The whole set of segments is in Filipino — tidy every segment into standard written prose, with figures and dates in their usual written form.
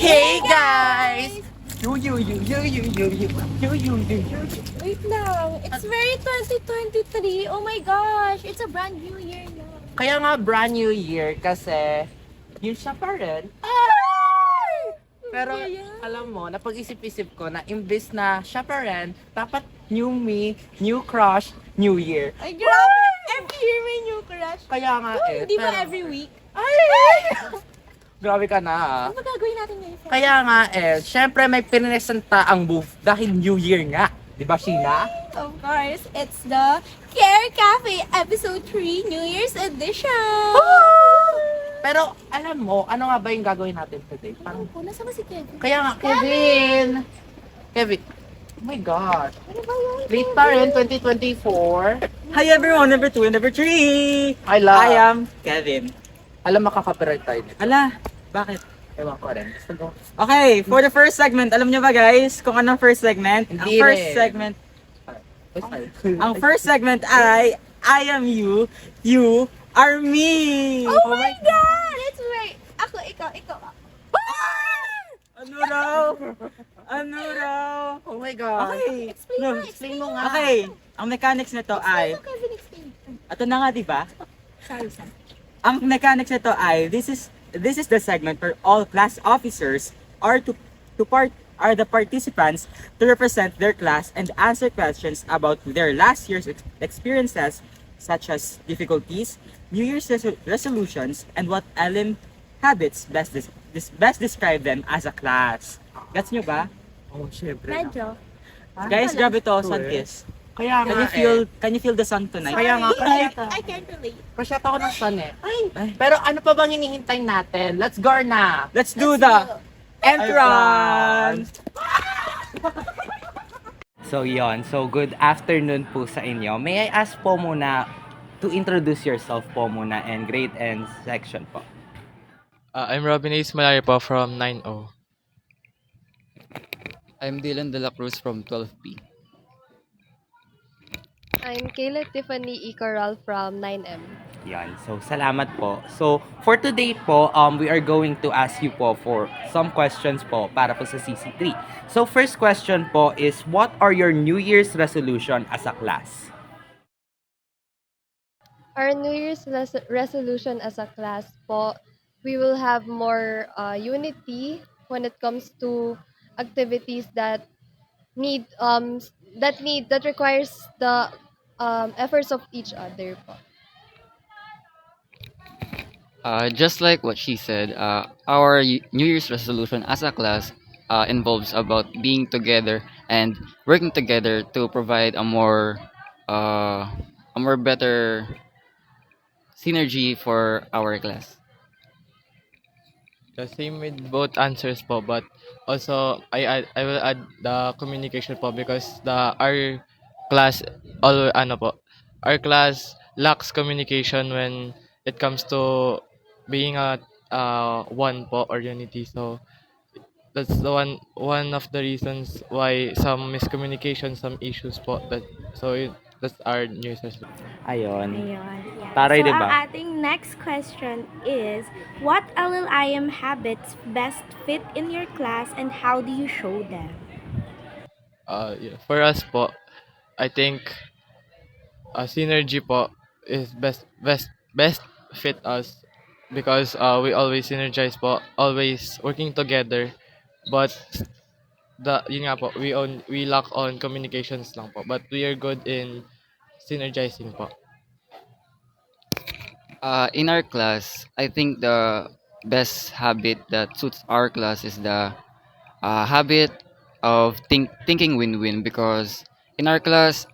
Hey guys! You. Wait lang. It's very 2023. Oh my gosh. It's a brand new year na. Kaya nga brand new year kasi yun siya pa rin. Pero alam mo, napag-isip-isip ko na imbes na siya pa rin, dapat new me, new crush, new year. Ay, grabe. Every year may new crush. Kaya nga Di ba pero- every week? Ay! Grabe ka na ha. Ano ba gagawin natin ngayon? Kaya nga syempre may piniresenta ang booth dahil new year nga. Di ba, Sheena? Of course, it's the Care Cafe Episode 3 New Year's Edition! Pero alam mo, ano nga ba yung gagawin natin today? Ano po? Nasa ba si Kevin? Kaya nga, Kevin! Oh my God. Ano ba yun? Late pa rin, 2024. Hi everyone, number 2 and number 3! I love. I am Kevin. Alam, makaka-copyright tayo nito. Ala, bakit? Ewan ko rin. Gusto ko. Okay, for the first segment, alam niyo ba guys kung anong first segment? Hindi Ang first rin. segment, Basta. ang first segment ay I am you, you are me! Oh my God! It's very... Ako, ikaw. Ano raw? Ano raw? Oh my God. Okay, Explain mo nga. okay, ang mechanics nito ay, Ano, Kevin, explain. ito na nga diba? Sorry. Ang mechanics nito ay this is the segment where all class officers are the participants to represent their class and answer questions about their last year's experiences such as difficulties, New Year's resolutions, and what LLIM habits best describe them as a class. Gets nyo ba? Oh, syempre. Medyo. Guys, grab ito, True, sun eh. kiss. Kaya nga Can you feel the sun tonight? Kaya nga, I can't relate. Pasyat ako ng sun eh. Pero ano pa bang hinihintay natin? Let's go na! Let's do the entrance! So yon, so good afternoon po sa inyo. May I ask po muna to introduce yourself po muna and grade and section po. I'm Robin Ace Malari po from 9O. I'm Dylan De La Cruz from 12B. I'm Kayla Tiffany Icaral from 9M. Yan. So, salamat po. So, for today po, we are going to ask you po for some questions po para po sa CC3. So, first question po is, what are your New Year's resolution as a class? Our New Year's resolution as a class po, we will have more unity when it comes to activities that requires the efforts of each other po. Just like what she said, our New Year's resolution as a class involves about being together and working together to provide a more better synergy for our class. The same with both answers po, but also I will add the communication po because our class our class lacks communication when it comes to being a one po or unity. So that's the one of the reasons why some miscommunication, some issues po that's our New Year's resolution. Ayun. Ayun, yeah. Taray, So, diba? ang ating next question is, what LLIM habits best fit in your class and how do you show them? Yeah. For us po, I think synergy po is best fit us because we always synergize po, always working together, but yun nga po, we lack on communications lang po, but we are good in synergizing po. In our class, I think the best habit that suits our class is the habit of thinking win-win because in our class,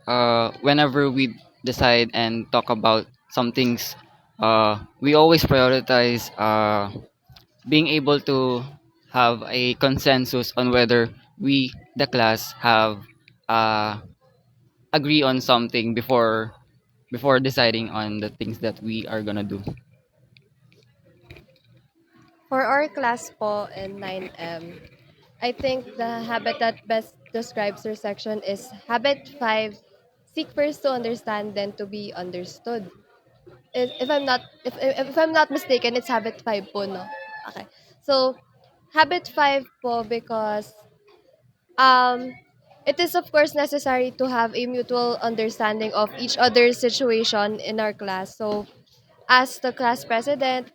whenever we decide and talk about some things, we always prioritize being able to have a consensus on whether we, the class, have agree on something before deciding on the things that we are gonna do. For our class po in 9M, I think the habit that best describes your section is habit 5, seek first to understand then to be understood. If I'm not mistaken, it's habit 5 po, no? Okay. So, habit 5 po because um, it is of course necessary to have a mutual understanding of each other's situation in our class. So, as the class president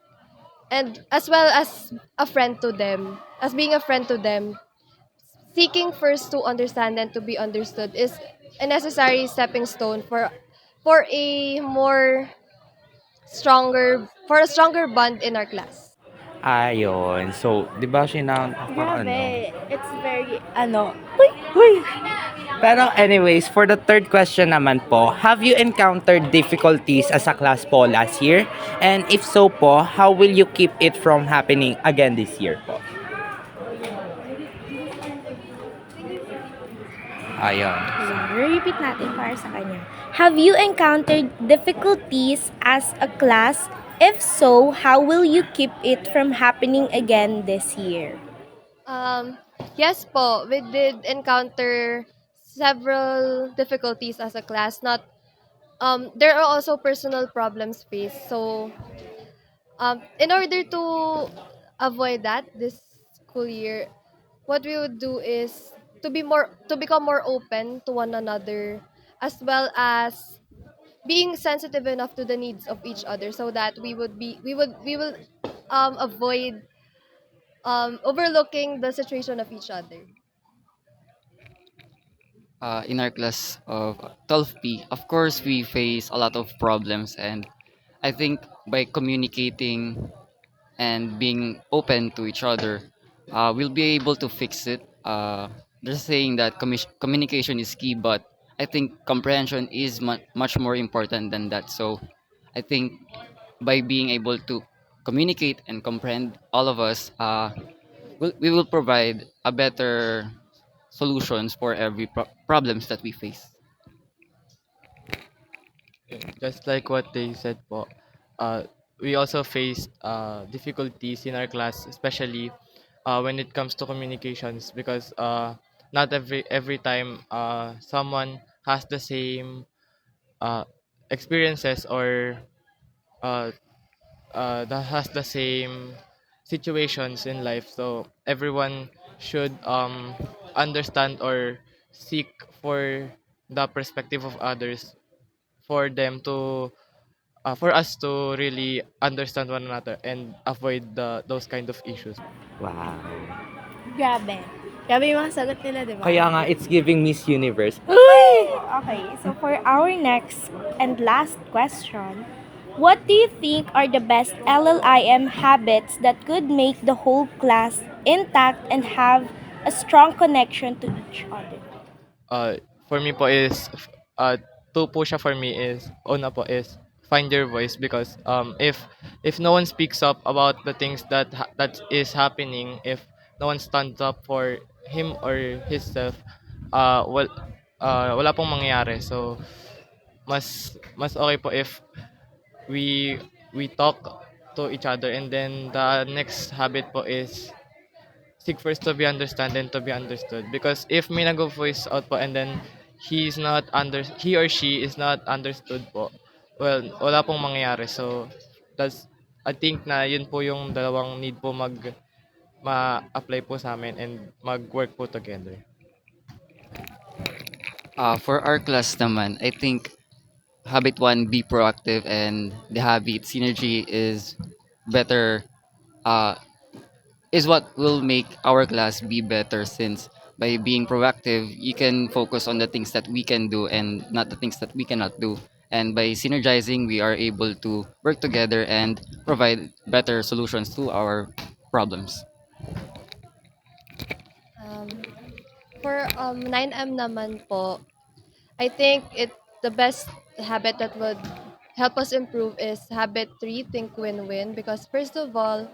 and as well as a friend to them, as being a friend to them, seeking first to understand and to be understood is a necessary stepping stone for a more for a stronger bond in our class. Ayun. So, 'di ba Sheena, napaka-ano. Grabe. It's very, ano, huy, huy. Pero anyways, for the third question naman po, have you encountered difficulties as a class po last year? And if so po, how will you keep it from happening again this year po? Ayun. Ayan, repeat natin para sa kanya. Have you encountered difficulties as a class? If so, how will you keep it from happening again this year? Yes po, we did encounter several difficulties as a class. Not there are also personal problems faced. So in order to avoid that this school year, what we would do is to become more open to one another, as well as being sensitive enough to the needs of each other, so that we will avoid overlooking the situation of each other. In our class of 12P, of course, we face a lot of problems, and I think by communicating and being open to each other, we'll be able to fix it. They're saying that communication is key, but I think comprehension is much more important than that. So I think by being able to communicate and comprehend all of us, we will provide a better solutions for every problems that we face. Just like what they said po, uh, we also faced difficulties in our class, especially when it comes to communications, because not every time someone has the same uh, experiences, or uh, that has the same situations in life. So everyone should understand or seek for the perspective of others, for them to for us to really understand one another and avoid those kind of issues. Wow. Grabe. Grabe yung mga sagot nila, di ba? Kaya nga, it's giving Miss Universe. Okay, so for our next and last question, what do you think are the best LLIM habits that could make the whole class intact and have a strong connection to each other? uh, for me po is two po siya for me is una po is find your voice, because if no one speaks up about the things that is happening, if no one stands up for him or himself, uh well wala pong mangyayari. So mas okay po if we talk to each other, and then the next habit po is seek first to be understand and to be understood, because if may nag-voice out po and then he or she is not understood po, well, wala pong mangyayari. So that's, I think na yun po yung dalawang need po ma-apply po sa amin and mag-work po together. For our class naman, I think habit one, be proactive, and the habit synergy is better. Uh, is what will make our class be better, since by being proactive, you can focus on the things that we can do and not the things that we cannot do. And by synergizing, we are able to work together and provide better solutions to our problems. Um, for 9M naman po, I think the best habit that would help us improve is habit 3, think win-win, because first of all,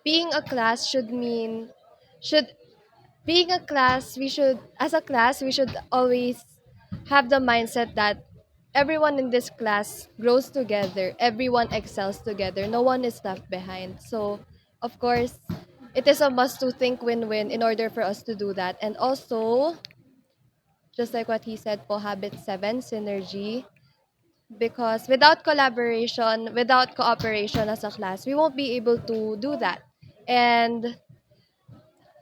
being a class should being a class, we should as a class we should always have the mindset that everyone in this class grows together, everyone excels together, no one is left behind. So of course it is a must to think win-win in order for us to do that. And also, just like what he said po, habit 7, synergy, because without collaboration, without cooperation as a class, we won't be able to do that. And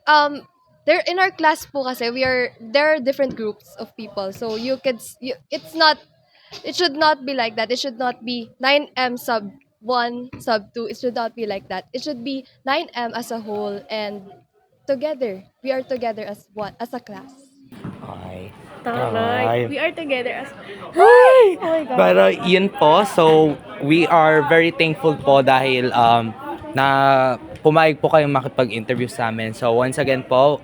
there in our class po kasi there are different groups of people. So it's not, it should not be like that. It should not be 9M sub 1, sub 2. It should not be like that. It should be 9M as a whole, and together. We are together as one, as a class. Ay. Taray. Ay. We are together as... Ay! Oh my God. Pero yun po, so we are very thankful po dahil na pumayag po kayong makipag-interview sa amin. So once again po,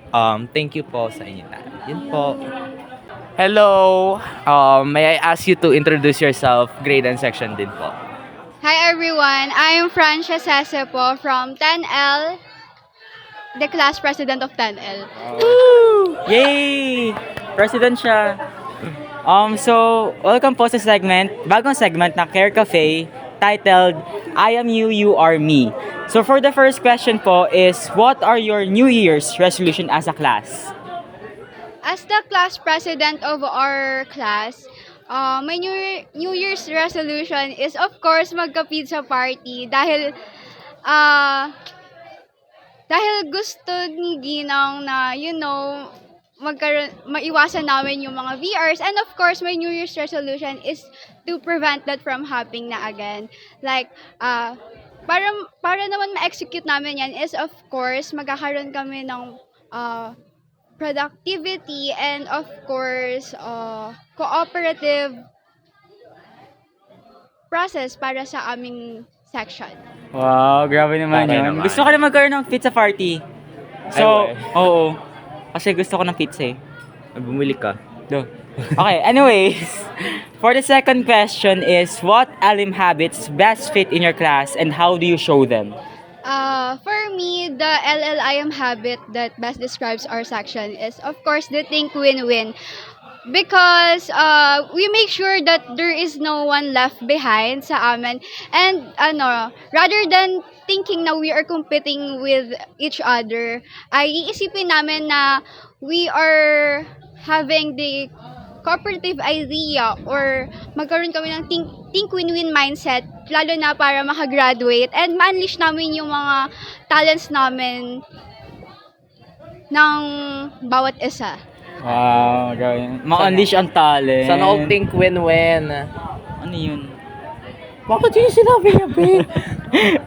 thank you po sa inyo lahat. Yun po. Hello! May I ask you to introduce yourself, grade and section din po. Hi everyone, I'm Francia Sesepo from 10L, the class president of 10L. Yay! President siya. So, welcome po sa bagong segment ng Care Cafe, titled, I Am You, You Are Me. So, for the first question po is, what are your New Year's resolution as a class? As the class president of our class, my New Year's resolution is of course magka-pizza party uh, dahil gusto ni Ginang na maiwasan namin yung mga VRs, and of course my New Year's resolution is to prevent that from happening na again. Like para naman ma-execute namin yan is of course magkakaroon kami ng productivity and of course cooperative process para sa aming section. Wow, grabe naman Taray yun. naman. Gusto ko rin magkaroon ng pizza party. So, Ay, oo. Kasi gusto ko ng pizza eh. Bumili ka. Do. Okay, anyways, for the second question is, what LLIM habits best fit in your class and how do you show them? For me, the LLIM habit that best describes our section is, of course, the think win-win. Because we make sure that there is no one left behind sa amin. And rather than thinking na we are competing with each other, ay iisipin namin na we are having the cooperative idea or magkaroon kami ng think win-win mindset, lalo na para makagraduate and ma-unleash namin yung mga talents namin ng bawat isa. Wow, grabe. Ma-unleash ang talent. Sana all think win-win. Ano yun? Bakit yun sinabi niya, babe?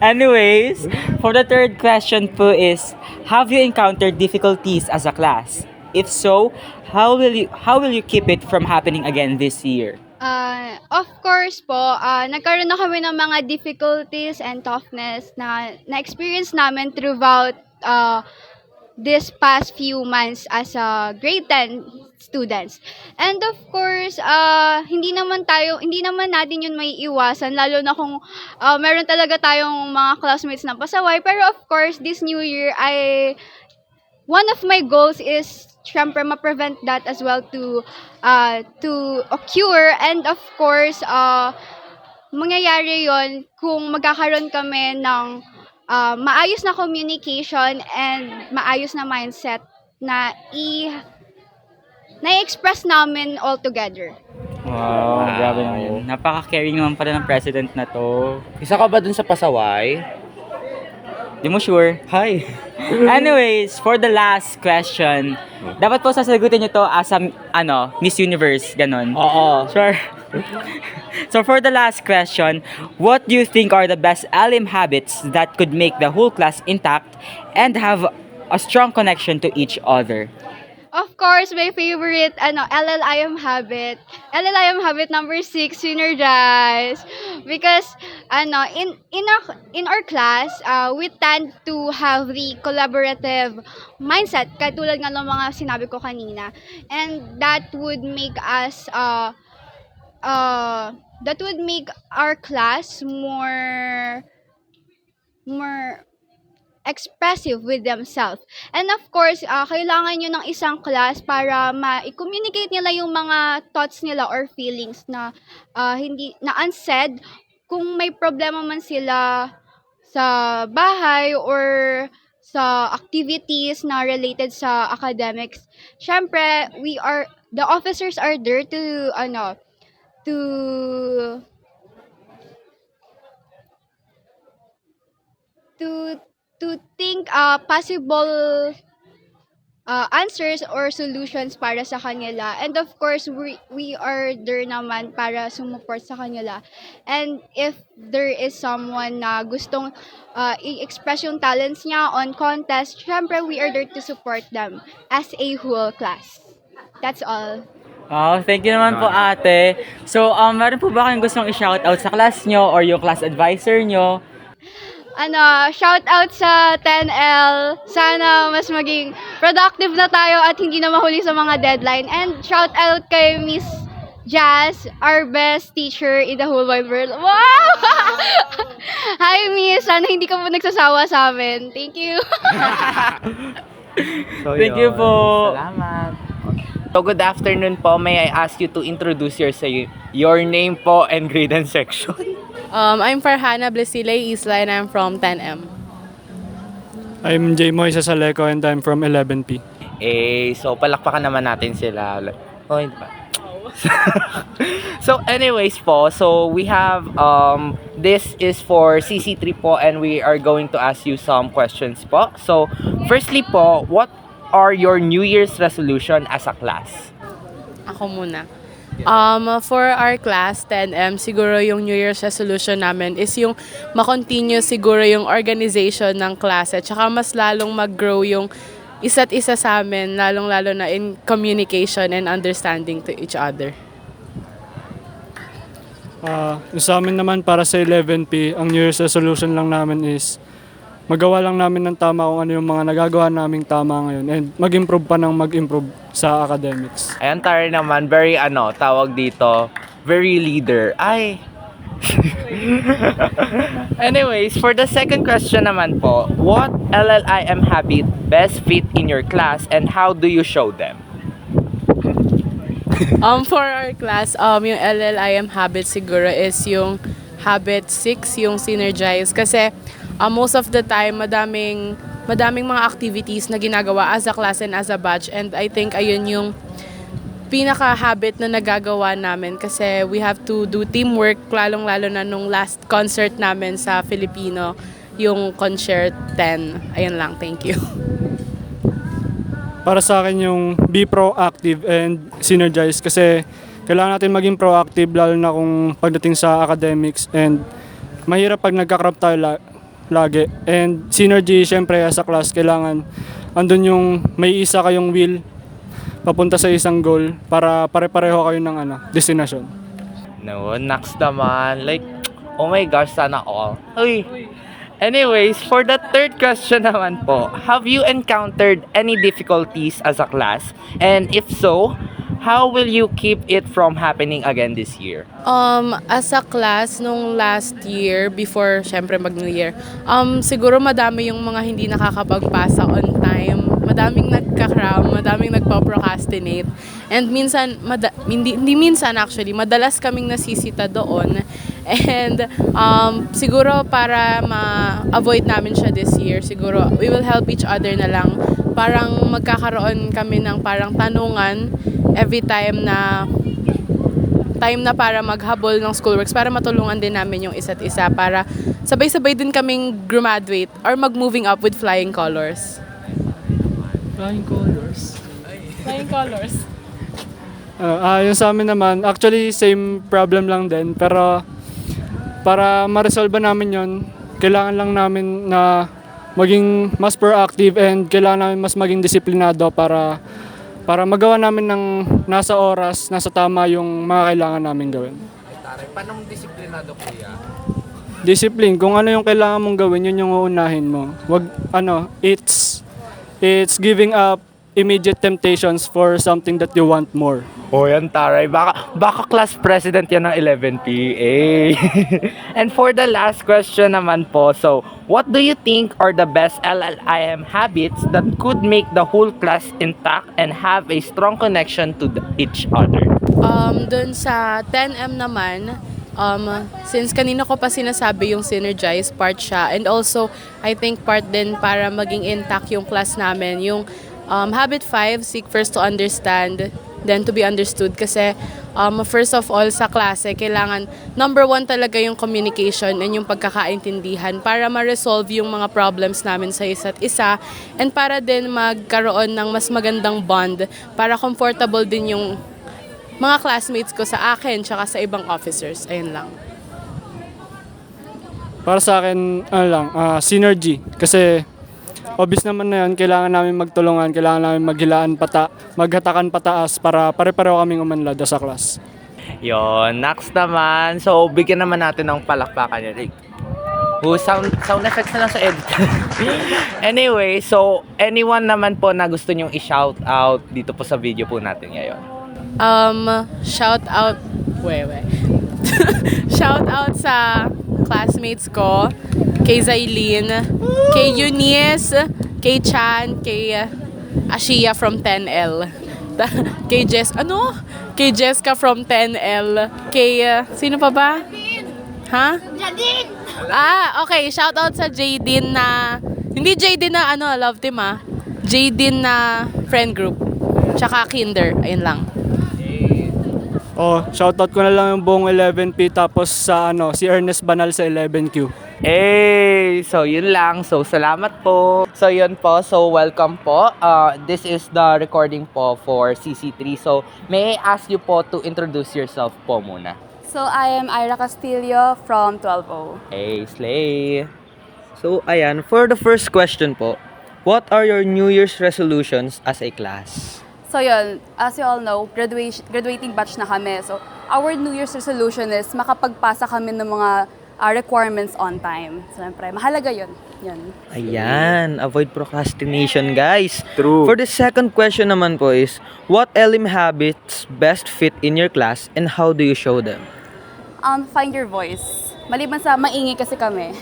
Anyways, for the third question po is, have you encountered difficulties as a class? If so, how will you keep it from happening again this year? Of course po, nagkaroon na kami ng mga difficulties and toughness na na-experience namin throughout this past few months as a grade 10 students. And of course, hindi naman natin yun may iwasan, lalo na kung meron talaga tayong mga classmates na pasaway. Pero of course, this new year, one of my goals is syempre ma-prevent that as well to occur, and of course mangyayari yon kung magkakaroon kami ng maayos na communication and maayos na mindset na na-express namin all together. Wow, grabe naman yun. Napaka-caring naman pala ng president na to. Isa ka ba dun sa pasaway? Di mo sure? Hi. Anyways, for the last question, dapat po sasagutin nyo to as a, Miss Universe, ganon. Oo. Sure. So for the last question, what do you think are the best LLIM habits that could make the whole class intact and have a strong connection to each other? Of course, my favorite LLIM habit number 6, synergize. Because in our class, we tend to have the collaborative mindset katulad nga ng mga sinabi ko kanina. And that would make our class more expressive with themselves. And of course, kailangan nyo ng isang class para ma-communicate nila yung mga thoughts nila or feelings na hindi na unsaid. Kung may problema man sila sa bahay or sa activities na related sa academics, syempre the officers are there to to think possible answers or solutions para sa kanila. And of course, we are there naman para sumuport sa kanila. And if there is someone na gustong i-express yung talents niya on contest, syempre we are there to support them as a whole class. That's all. Oh, thank you naman po ate. So, meron po ba kayong gustong i-shoutout sa class nyo or yung class advisor nyo? Shout out sa 10L. Sana mas maging productive na tayo at hindi na mahuli sa mga deadline. And shout out kay Miss Jazz, our best teacher in the whole wide world. Wow! Hi, Miss. Sana hindi ka po nagsasawa sa amin. Thank you. So, Thank you yun. po. Salamat. So, good afternoon po. May I ask you to introduce your name po and grade and section? I'm Farhana Blesile Isla and I'm from 10M. I'm J. Moy Sasaleco and I'm from 11P. So palakpakan naman natin sila. Oh, hindi ba? So anyways po, so we have this is for CC3 po and we are going to ask you some questions po. So firstly po, what are your New Year's resolution as a class? Ako muna. For our class, 10M, siguro yung New Year's resolution namin is yung makontinue siguro yung organization ng klase. Tsaka mas lalong mag-grow yung isa't isa sa amin, lalong-lalo na in communication and understanding to each other. Sa amin naman para sa 11P, ang New Year's resolution lang namin is magawa lang namin ng tama kung ano yung mga nagagawa naming tama ngayon and mag-improve pa ng mag-improve sa academics. Ayan tayo naman, very tawag dito, very leader. Ay. Anyways, for the second question naman po, what LLIM habit best fit in your class and how do you show them? For our class, yung LLIM habit siguro is yung habit 6, yung synergize. Kasi most of the time, madaming mga activities na ginagawa as a class and as a batch. And I think ayun yung pinaka-habit na nagagawa namin kasi we have to do teamwork, lalong-lalo na nung last concert namin sa Filipino, yung concert 10. Ayun lang, thank you. Para sa akin yung be proactive and synergize kasi kailangan natin maging proactive lalo na kung pagdating sa academics and mahirap pag nagka-crop tayo lagi. And synergy, syempre as a class, kailangan andun yung may isa kayong will papunta sa isang goal para pare-pareho kayo ng destination. No, next naman, like, oh my gosh, sana all. Uy. Anyways, for the third question naman po, have you encountered any difficulties as a class? And if so, how will you keep it from happening again this year? As a class, nung last year, before syempre mag-New Year, siguro madami yung mga hindi nakakapagpasa on time. Madaming nagka-cram, madaming nagpa-procrastinate. And minsan, hindi minsan actually, madalas kaming nasisita doon. And siguro para ma-avoid namin siya this year, siguro we will help each other na lang. Parang magkakaroon kami ng parang tanungan every time na para maghabol ng schoolworks, para matulungan din namin yung isa't isa, para sabay-sabay din kaming graduate or mag-moving up with flying colors. Flying colors? Flying colors. Yung sa amin naman, actually same problem lang din pero para ma-resolve namin yon, kailangan lang namin na maging mas proactive and kailangan namin mas maging disiplinado para magawa namin ng nasa oras, nasa tama yung mga kailangan namin gawin. Paano mong disiplinado, kuya? Discipline, kung ano yung kailangan mong gawin, yun yung uunahin mo. It's giving up immediate temptations for something that you want more. Oh, yan taray. Baka class president yan ng 11PA. And for the last question naman po, so, what do you think are the best LLIM habits that could make the whole class intact and have a strong connection to each other? Dun sa 10M naman, since kanina ko pa sinasabi yung synergize part siya, and also I think part din para maging intact yung class namin, yung habit 5, seek first to understand, then to be understood. Kasi first of all sa klase, kailangan number one talaga yung communication and yung pagkakaintindihan para ma-resolve yung mga problems namin sa isa't isa and para din magkaroon ng mas magandang bond para comfortable din yung mga classmates ko sa akin tsaka sa ibang officers. Ayun lang. Para sa akin, ano lang, synergy. Kasi obvious naman na yun, kailangan namin magtulungan, kailangan namin maghatakan pataas para pare-pareho kaming umanlad sa class. Yon, next naman. So, bigyan naman natin ng palakpakan yun. Sound effects na lang sa edit. Anyway, so, anyone naman po na gusto nyong i-shout out dito po sa video po natin ngayon? Shout out, shout out sa classmates ko, kay Zailin, kay Eunice, kay Chan, kay Ashia from 10L. Kay Jessica from 10L. Kay, sino pa ba? Ha? Jadine! Okay. Shout out sa Jadine na, hindi Jadine na love team Jadine na friend group. Tsaka kinder. Ayun lang. Shoutout ko na lang yung buong 11P tapos sa si Ernest Banal sa 11Q. So yun lang. So salamat po. So yun po. So welcome po. This is the recording po for CC3. So may I ask you po to introduce yourself po muna? So I am Ira Castillo from 12O. Hey, slay. So ayan, for the first question po, what are your New Year's resolutions as a class? So yun, as you all know, graduating batch na kami. So our New Year's resolution is makapagpasa kami ng mga requirements on time. Siyempre, mahalaga yun. Ayan, avoid procrastination, guys. True. For the second question naman po is, what LLIM habits best fit in your class and how do you show them? Find your voice. Maliban sa maingay kasi kami.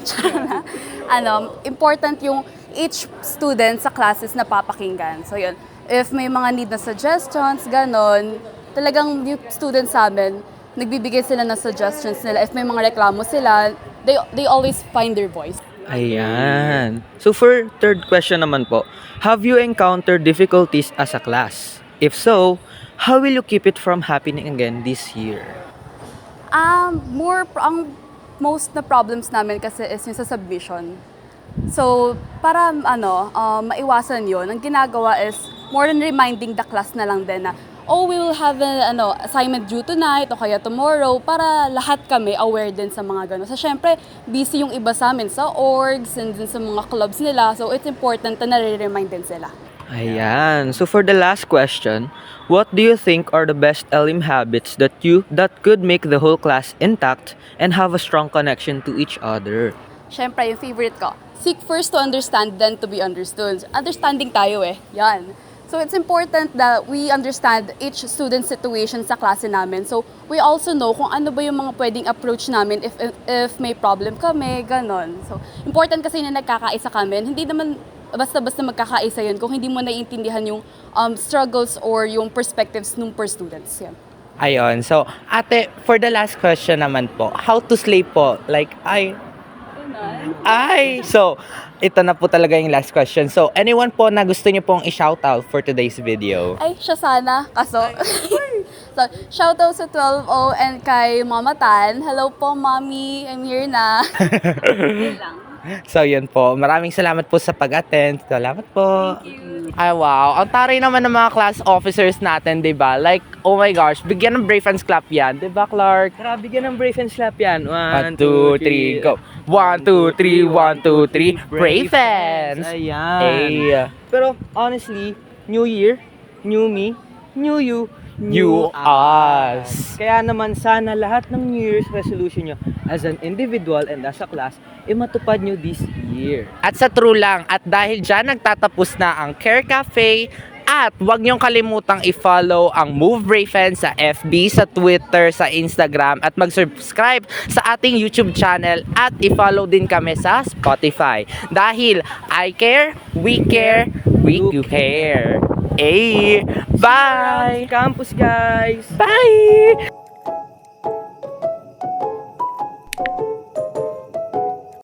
Important yung each student sa classes na papakinggan. So yun, if may mga need na suggestions, ganon, talagang yung students sa amin, nagbibigay sila ng suggestions nila. If may mga reklamo sila, they always find their voice. Ayan. So for third question naman po, have you encountered difficulties as a class? If so, how will you keep it from happening again this year? Ang most na problems namin kasi is yung sa submission. So, para maiwasan yon, ang ginagawa is more than reminding the class na lang din na, we will have an assignment due tonight o kaya tomorrow para lahat kami aware din sa mga gano'n. So, syempre, busy yung iba sa amin sa orgs and din sa mga clubs nila. So, it's important na nare-remind din sila. Ayan. So for the last question, what do you think are the best LLIM habits that could make the whole class intact and have a strong connection to each other? Syempre, yung favorite ko, seek first to understand, then to be understood. Understanding tayo yan. So it's important that we understand each student's situation sa klase namin. So we also know kung ano ba yung mga pwedeng approach namin if may problem kami, ganon. So important kasi na nagkakaisa kami. Hindi naman basta-basta magkakaisa yun kung hindi mo naiintindihan yung struggles or yung perspectives ng per students. Yan. Ayun. So, ate, for the last question naman po, how to sleep po? So, ito na po talaga yung last question. So, anyone po na gusto niyo pong i-shoutout for today's video? Siya sana. Kaso, so, shoutout sa 12O and kay Mama Tan. Hello po, Mommy. I'm here na. Yun lang. So, yun po. Maraming salamat po sa pag-attend. Salamat po. Thank you. Ay, wow. Ang taray naman ng mga class officers natin, diba? Like, oh my gosh, bigyan ng brave hands clap yan. Diba, Clark? Tara, bigyan ng brave hands clap yan. 1, 2, 3, go. 1, 2, 3, 1, 2, 3. Brave hands! Ayan. Hey. Pero, honestly, New Year, new me, new you, New us. Kaya naman sana lahat ng New Year's resolution nyo as an individual and as a class, matupad nyo this year. At sa true lang, at dahil dyan nagtatapos na ang Care Café, at huwag niyong kalimutang i-follow ang Move Raven sa FB, sa Twitter, sa Instagram, at mag-subscribe sa ating YouTube channel at i-follow din kami sa Spotify. Dahil I care, we care, we care. Hey, bye! Campus, guys! Bye!